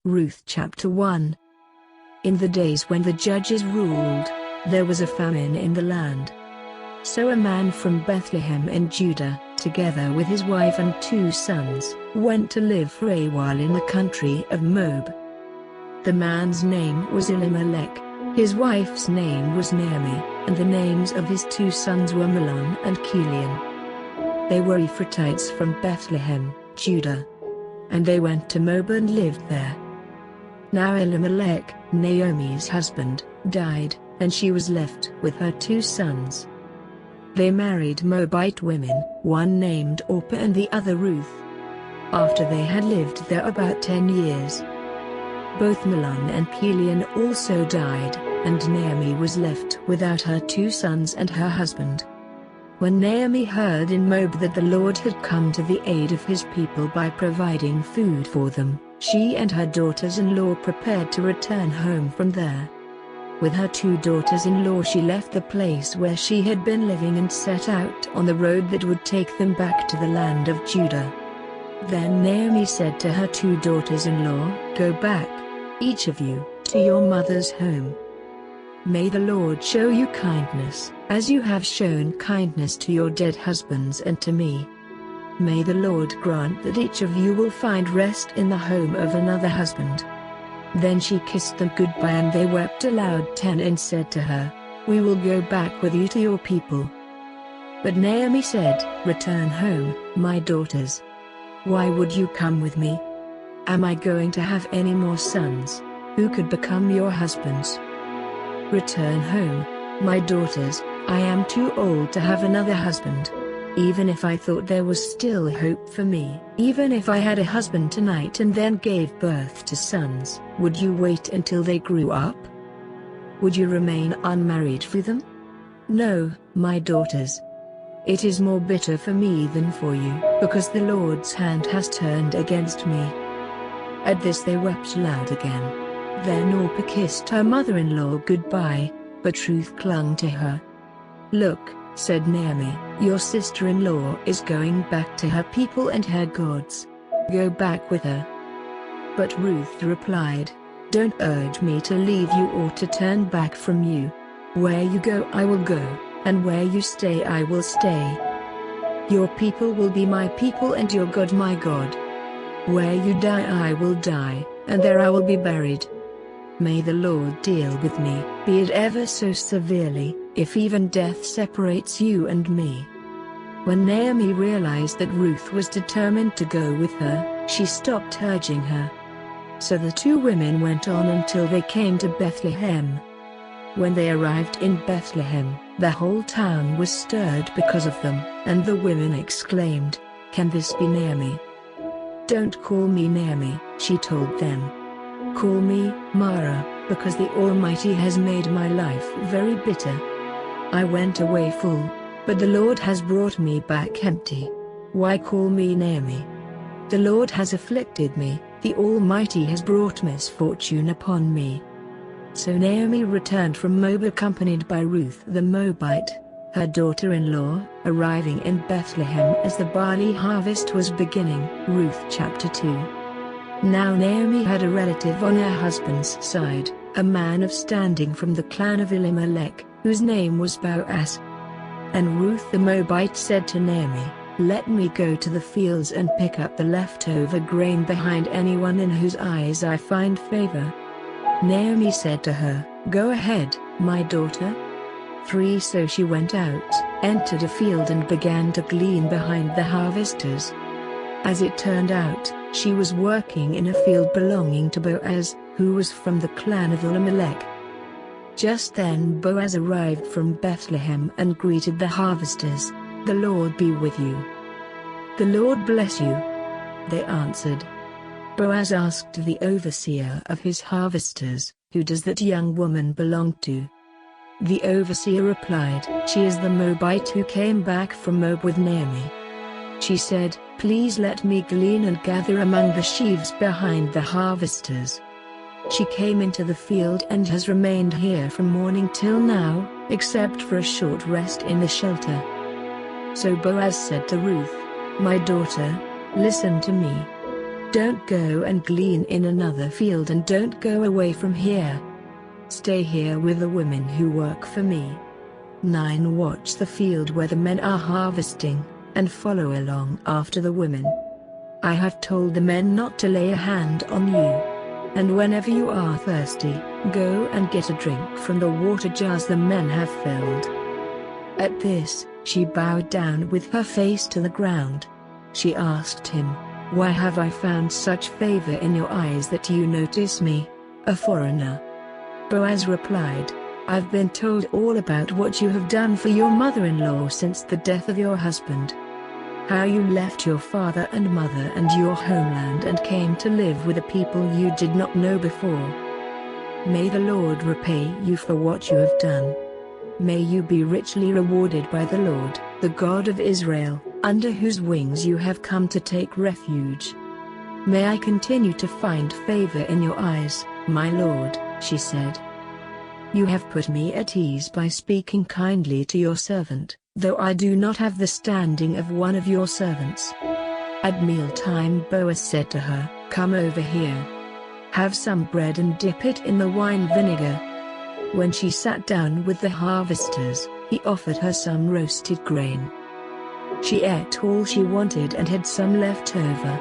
Ruth chapter 1. In the days when the judges ruled, there was a famine in the land. So a man from Bethlehem in Judah, together with his wife and 2 sons, went to live for a while in the country of Moab. The man's name was Elimelech, his wife's name was Naomi, and the names of his 2 sons were Mahlon and Chilion. They were Ephrathites from Bethlehem, Judah. And they went to Moab and lived there. Now Elimelech, Naomi's husband, died, and she was left with her 2 sons. They married Moabite women, one named Orpah and the other Ruth. After they had lived there about 10 years, both Mahlon and Chilion also died, and Naomi was left without her 2 sons and her husband. When Naomi heard in Moab that the Lord had come to the aid of his people by providing food for them, she and her daughters-in-law prepared to return home from there. With her 2 daughters-in-law she left the place where she had been living and set out on the road that would take them back to the land of Judah. Then Naomi said to her 2 daughters-in-law, "Go back, each of you, to your mother's home. May the Lord show you kindness, as you have shown kindness to your dead husbands and to me. May the Lord grant that each of you will find rest in the home of another husband." Then she kissed them goodbye and they wept aloud and said to her, "We will go back with you to your people." But Naomi said, "Return home, my daughters. Why would you come with me? Am I going to have any more sons, who could become your husbands? Return home, my daughters, I am too old to have another husband. Even if I thought there was still hope for me, even if I had a husband tonight and then gave birth to sons, would you wait until they grew up? Would you remain unmarried for them? No, my daughters. It is more bitter for me than for you, because the Lord's hand has turned against me." At this they wept loud again. Then Orpah kissed her mother-in-law goodbye, but Ruth clung to her. "Look," said Naomi, "your sister-in-law is going back to her people and her gods. Go back with her." But Ruth replied, "Don't urge me to leave you or to turn back from you. Where you go I will go, and where you stay I will stay. Your people will be my people and your God my God. Where you die I will die, and there I will be buried. May the Lord deal with me, be it ever so severely, if even death separates you and me." When Naomi realized that Ruth was determined to go with her, she stopped urging her. So the 2 women went on until they came to Bethlehem. When they arrived in Bethlehem, the whole town was stirred because of them, and the women exclaimed, "Can this be Naomi?" "Don't call me Naomi," she told them. "Call me Mara, because the Almighty has made my life very bitter. I went away full, but the Lord has brought me back empty. Why call me Naomi? The Lord has afflicted me, the Almighty has brought misfortune upon me." So Naomi returned from Moab accompanied by Ruth the Moabite, her daughter-in-law, arriving in Bethlehem as the barley harvest was beginning. Ruth chapter 2. Now Naomi had a relative on her husband's side, a man of standing from the clan of Elimelech, whose name was Boaz. And Ruth the Moabite said to Naomi, "Let me go to the fields and pick up the leftover grain behind anyone in whose eyes I find favor." Naomi said to her, "Go ahead, my daughter." 3 So she went out, entered a field and began to glean behind the harvesters. As it turned out, she was working in a field belonging to Boaz, who was from the clan of Elimelech. Just then Boaz arrived from Bethlehem and greeted the harvesters. "The Lord be with you." "The Lord bless you," they answered. Boaz asked the overseer of his harvesters, "Who does that young woman belong to?" The overseer replied, "She is the Moabite who came back from Moab with Naomi." She said, "Please let me glean and gather among the sheaves behind the harvesters." She came into the field and has remained here from morning till now, except for a short rest in the shelter. So Boaz said to Ruth, "My daughter, listen to me. Don't go and glean in another field, and don't go away from here. Stay here with the women who work for me. 9. Watch the field where the men are harvesting, and follow along after the women. I have told the men not to lay a hand on you. And whenever you are thirsty, go and get a drink from the water jars the men have filled." At this, she bowed down with her face to the ground. She asked him, "Why have I found such favor in your eyes that you notice me, a foreigner?" Boaz replied, "I've been told all about what you have done for your mother-in-law since the death of your husband. How you left your father and mother and your homeland and came to live with a people you did not know before. May the Lord repay you for what you have done. May you be richly rewarded by the Lord, the God of Israel, under whose wings you have come to take refuge. May I continue to find favor in your eyes, my Lord," she said. "You have put me at ease by speaking kindly to your servant, though I do not have the standing of one of your servants." At mealtime Boaz said to her, "Come over here. Have some bread and dip it in the wine vinegar." When she sat down with the harvesters, he offered her some roasted grain. She ate all she wanted and had some left over.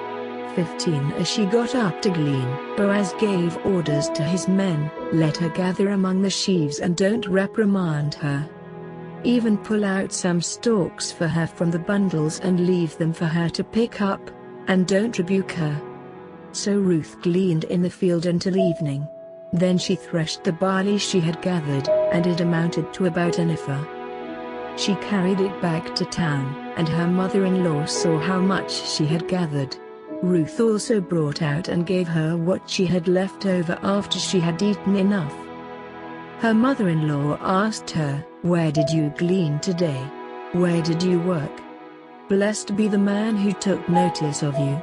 15. As she got up to glean, Boaz gave orders to his men, "Let her gather among the sheaves and don't reprimand her. Even pull out some stalks for her from the bundles and leave them for her to pick up, and don't rebuke her." So Ruth gleaned in the field until evening. Then she threshed the barley she had gathered, and it amounted to about an ephah. She carried it back to town, and her mother-in-law saw how much she had gathered. Ruth also brought out and gave her what she had left over after she had eaten enough. Her mother-in-law asked her, "Where did you glean today? Where did you work? Blessed be the man who took notice of you."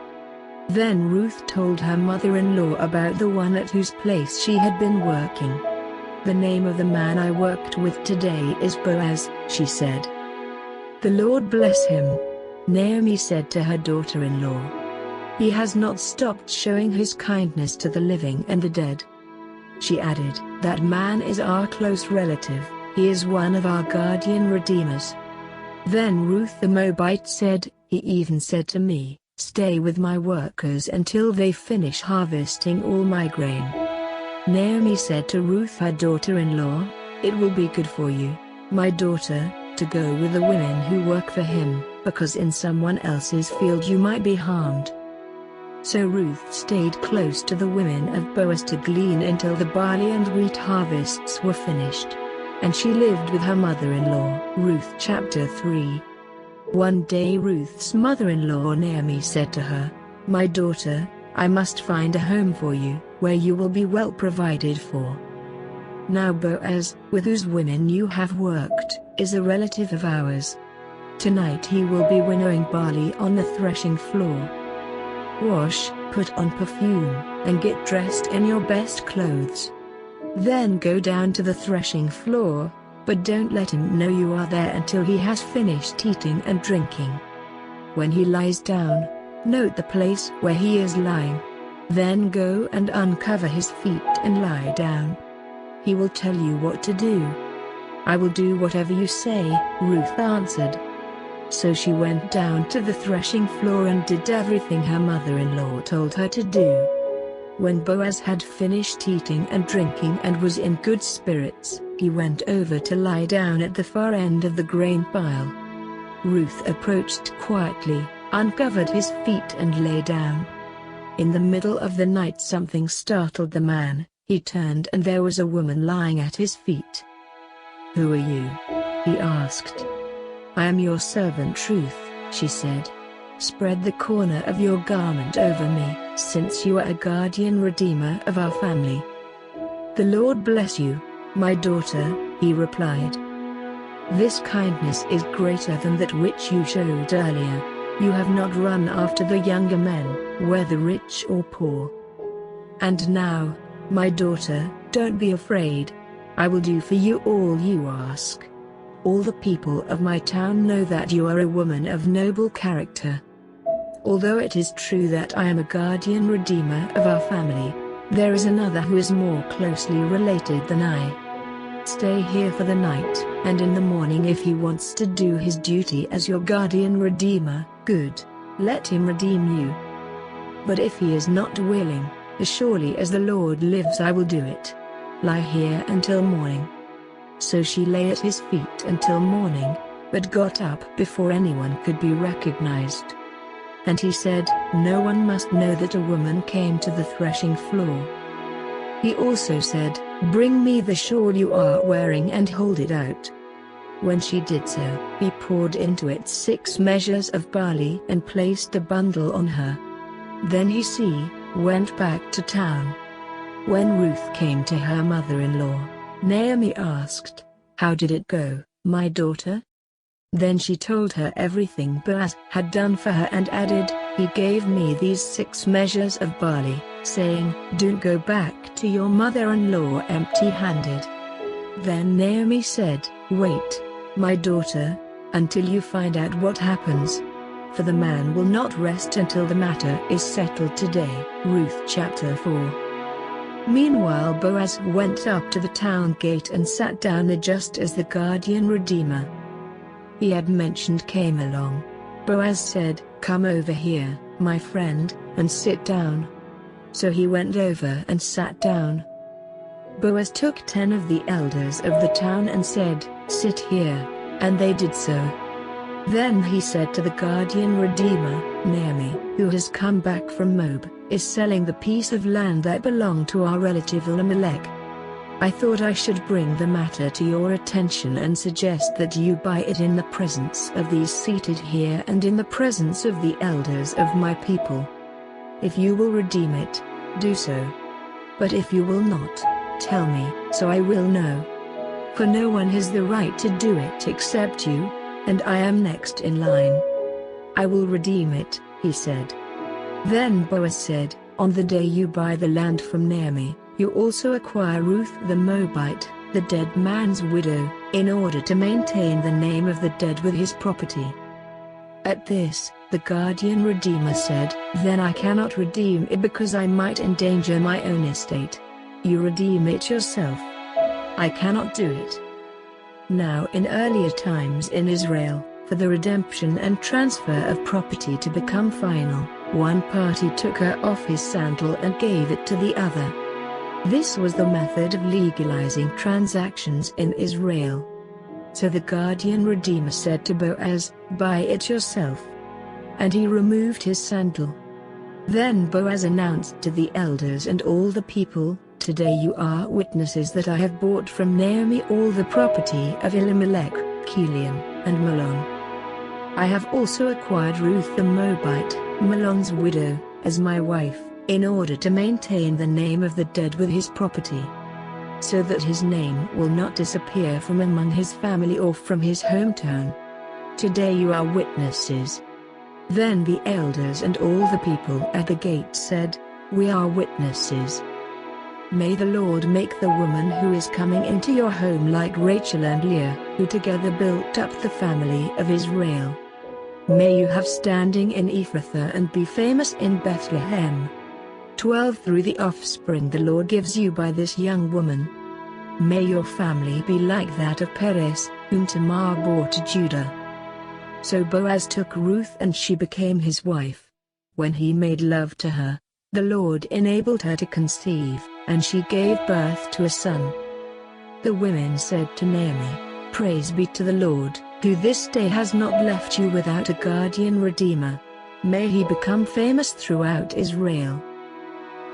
Then Ruth told her mother-in-law about the one at whose place she had been working. "The name of the man I worked with today is Boaz," she said. "The Lord bless him." Naomi said to her daughter-in-law, "He has not stopped showing his kindness to the living and the dead." She added, "That man is our close relative, he is one of our guardian redeemers." Then Ruth the Moabite said, "He even said to me, 'Stay with my workers until they finish harvesting all my grain.'" Naomi said to Ruth her daughter-in-law, "It will be good for you, my daughter, to go with the women who work for him, because in someone else's field you might be harmed." So Ruth stayed close to the women of Boaz to glean until the barley and wheat harvests were finished. And she lived with her mother-in-law. Ruth chapter 3. One day Ruth's mother-in-law Naomi said to her, "My daughter, I must find a home for you, where you will be well provided for. Now Boaz, with whose women you have worked, is a relative of ours. Tonight he will be winnowing barley on the threshing floor. Wash, put on perfume, and get dressed in your best clothes. Then go down to the threshing floor, but don't let him know you are there until he has finished eating and drinking. When he lies down, note the place where he is lying. Then go and uncover his feet and lie down. He will tell you what to do." "I will do whatever you say," Ruth answered. So she went down to the threshing floor and did everything her mother-in-law told her to do. When Boaz had finished eating and drinking and was in good spirits, he went over to lie down at the far end of the grain pile. Ruth approached quietly, uncovered his feet and lay down. In the middle of the night something startled the man. He turned and there was a woman lying at his feet. "Who are you?" he asked. "I am your servant Ruth," she said. "Spread the corner of your garment over me, since you are a guardian redeemer of our family." "The Lord bless you, my daughter," he replied. "This kindness is greater than that which you showed earlier. You have not run after the younger men, whether rich or poor. And now, my daughter, don't be afraid. I will do for you all you ask. All the people of my town know that you are a woman of noble character. Although it is true that I am a guardian redeemer of our family, there is another who is more closely related than I. Stay here for the night, and in the morning if he wants to do his duty as your guardian redeemer, good. Let him redeem you. But if he is not willing, as surely as the Lord lives I will do it. Lie here until morning. So she lay at his feet until morning, but got up before anyone could be recognized. And he said, no one must know that a woman came to the threshing floor. He also said, bring me the shawl you are wearing and hold it out. When she did so, he poured into it 6 measures of barley and placed a bundle on her. Then he went back to town. When Ruth came to her mother-in-law, Naomi asked, how did it go, my daughter? Then she told her everything Boaz had done for her and added, he gave me these 6 measures of barley, saying, don't go back to your mother-in-law empty-handed. Then Naomi said, wait, my daughter, until you find out what happens. For the man will not rest until the matter is settled today. Ruth chapter 4. Meanwhile Boaz went up to the town gate and sat down just as the guardian redeemer he had mentioned came along. Boaz said, come over here, my friend, and sit down. So he went over and sat down. Boaz took 10 of the elders of the town and said, sit here, and they did so. Then he said to the guardian redeemer, Naomi, who has come back from Moab, is selling the piece of land that belonged to our relative Elimelech. I thought I should bring the matter to your attention and suggest that you buy it in the presence of these seated here and in the presence of the elders of my people. If you will redeem it, do so. But if you will not, tell me, so I will know. For no one has the right to do it except you, and I am next in line. I will redeem it, he said. Then Boaz said, on the day you buy the land from Naomi, you also acquire Ruth the Moabite, the dead man's widow, in order to maintain the name of the dead with his property. At this, the guardian redeemer said, then I cannot redeem it because I might endanger my own estate. You redeem it yourself. I cannot do it. Now in earlier times in Israel, for the redemption and transfer of property to become final, one party took her off his sandal and gave it to the other. This was the method of legalizing transactions in Israel. So the guardian redeemer said to Boaz, buy it yourself. And he removed his sandal. Then Boaz announced to the elders and all the people, today you are witnesses that I have bought from Naomi all the property of Elimelech, Kilion, and Mahlon. I have also acquired Ruth the Moabite, Mahlon's widow, as my wife, in order to maintain the name of the dead with his property, so that his name will not disappear from among his family or from his hometown. Today you are witnesses. Then the elders and all the people at the gate said, we are witnesses. May the Lord make the woman who is coming into your home like Rachel and Leah, who together built up the family of Israel. May you have standing in Ephrathah and be famous in Bethlehem. 12 Through the offspring the Lord gives you by this young woman. May your family be like that of Perez, whom Tamar bore to Judah. So Boaz took Ruth and she became his wife. When he made love to her, the Lord enabled her to conceive, and she gave birth to a son. The women said to Naomi, praise be to the Lord, who this day has not left you without a guardian redeemer. May he become famous throughout Israel.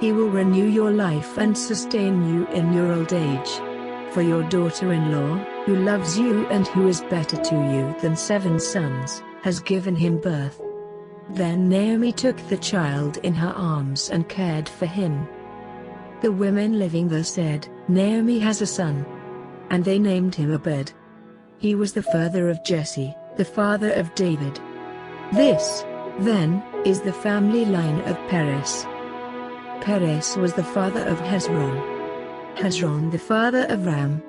He will renew your life and sustain you in your old age. For your daughter-in-law, who loves you and who is better to you than 7 sons, has given him birth. Then Naomi took the child in her arms and cared for him. The women living there said, Naomi has a son. And they named him Obed. He was the father of Jesse, the father of David. This, then, is the family line of Perez. Perez was the father of Hezron. Hezron the father of Ram.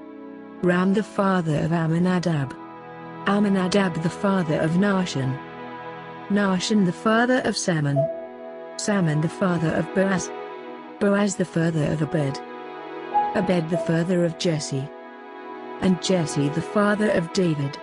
Ram the father of Amminadab. Amminadab the father of Nahshon. Nahshon the father of Salmon, Salmon the father of Boaz, Boaz the father of Obed, Obed the father of Jesse, and Jesse the father of David.